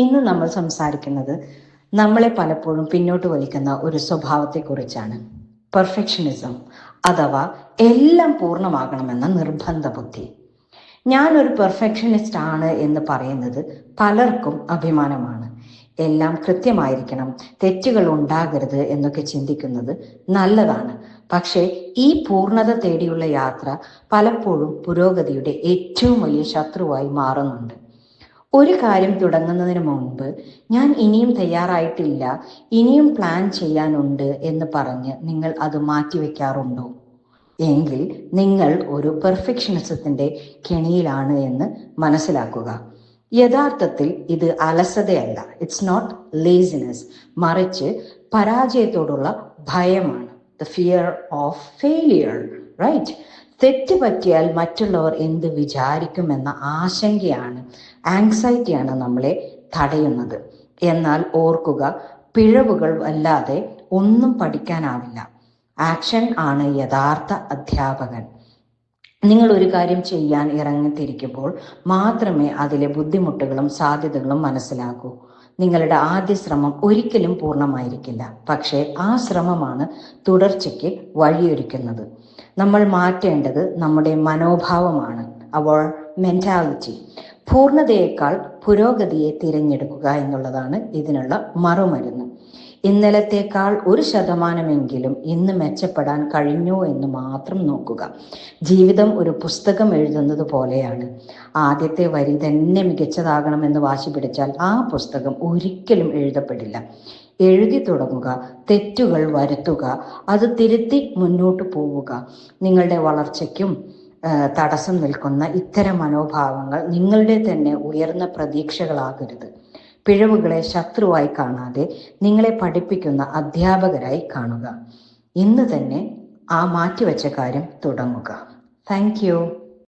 ഇന്ന് നമ്മൾ സംസാരിക്കുന്നത് നമ്മളെ പലപ്പോഴും പിന്നോട്ട് വലിക്കുന്ന ഒരു സ്വഭാവത്തെക്കുറിച്ചാണ്. പെർഫെക്ഷനിസം അഥവാ എല്ലാം പൂർണ്ണമാകണമെന്ന നിർബന്ധ ബുദ്ധി. ഞാനൊരു പെർഫെക്ഷനിസ്റ്റ് ആണ് എന്ന് പറയുന്നത് പലർക്കും അഭിമാനമാണ്. എല്ലാം കൃത്യമായിരിക്കണം, തെറ്റുകൾ ഉണ്ടാകരുത് എന്നൊക്കെ ചിന്തിക്കുന്നത് നല്ലതാണ്. പക്ഷേ ഈ പൂർണ്ണത തേടിയുള്ള യാത്ര പലപ്പോഴും പുരോഗതിയുടെ ഏറ്റവും വലിയ ശത്രുവായി മാറുന്നുണ്ട്. ഒരു കാര്യം തുടങ്ങുന്നതിന് മുൻപ് ഞാൻ ഇനിയും തയ്യാറായിട്ടില്ല, ഇനിയും പ്ലാൻ ചെയ്യാനുണ്ട് എന്ന് പറഞ്ഞ് നിങ്ങൾ അത് മാറ്റിവെക്കാറുണ്ടോ? എങ്കിൽ നിങ്ങൾ ഒരു പെർഫെക്ഷനിസത്തിന്റെ കെണിയിലാണ് എന്ന് മനസ്സിലാക്കുക. യഥാർത്ഥത്തിൽ ഇത് അലസതയല്ല, ഇറ്റ്സ് നോട്ട് ലേസിനെസ്, മറിച്ച് പരാജയത്തോടുള്ള ഭയമാണ്. The fear of failure, right? തെറ്റ് പറ്റിയാൽ മറ്റുള്ളവർ എന്ത് വിചാരിക്കുമെന്ന ആശങ്കയാണ്, ആങ്സൈറ്റിയാണ് നമ്മളെ തടയുന്നത്. എന്നാൽ ഓർക്കുക, പിഴവുകൾ അല്ലാതെ ഒന്നും പഠിക്കാനാവില്ല. ആക്ഷൻ ആണ് യഥാർത്ഥ അധ്യാപകൻ. നിങ്ങൾ ഒരു കാര്യം ചെയ്യാൻ ഇറങ്ങിത്തിരിക്കുമ്പോൾ മാത്രമേ അതിലെ ബുദ്ധിമുട്ടുകളും സാധ്യതകളും മനസ്സിലാകൂ. നിങ്ങളുടെ ആദ്യ ശ്രമം ഒരിക്കലും പൂർണ്ണമായിരിക്കില്ല, പക്ഷേ ആ ശ്രമമാണ് തുടർച്ചയ്ക്ക് വഴിയൊരുക്കുന്നത്. നമ്മൾ മാറ്റേണ്ടത് നമ്മുടെ മനോഭാവമാണ്, അവർ മെന്റാലിറ്റി. പൂർണ്ണതയേക്കാൾ പുരോഗതിയെ തിരഞ്ഞെടുക്കുക എന്നുള്ളതാണ് ഇതിനുള്ള മറുമരുന്ന്. ഇന്നലത്തേക്കാൾ 1% ഇന്ന് മെച്ചപ്പെടാൻ കഴിഞ്ഞു എന്ന് മാത്രം നോക്കുക. ജീവിതം ഒരു പുസ്തകം എഴുതുന്നത് പോലെയാണ്. ആദ്യത്തെ വരി തന്നെ മികച്ചതാകണമെന്ന് വാശി പിടിച്ചാൽ ആ പുസ്തകം ഒരിക്കലും എഴുതപ്പെടില്ല. എഴുതി തുടങ്ങുക, തെറ്റുകൾ വരുത്തുക, അത് തിരുത്തി മുന്നോട്ട് പോവുക. നിങ്ങളുടെ വളർച്ചയ്ക്കും തടസ്സം നിൽക്കുന്ന ഇത്തരം മനോഭാവങ്ങൾ നിങ്ങളുടെ തന്നെ ഉയർന്ന പ്രതീക്ഷകളാകരുത്. പിഴവുകളെ ശത്രുവായി കാണാതെ നിങ്ങളെ പഠിപ്പിക്കുന്ന അധ്യാപകരായി കാണുക. ഇന്ന് തന്നെ ആ മാറ്റിവെച്ച കാര്യം തുടങ്ങുക. Thank you.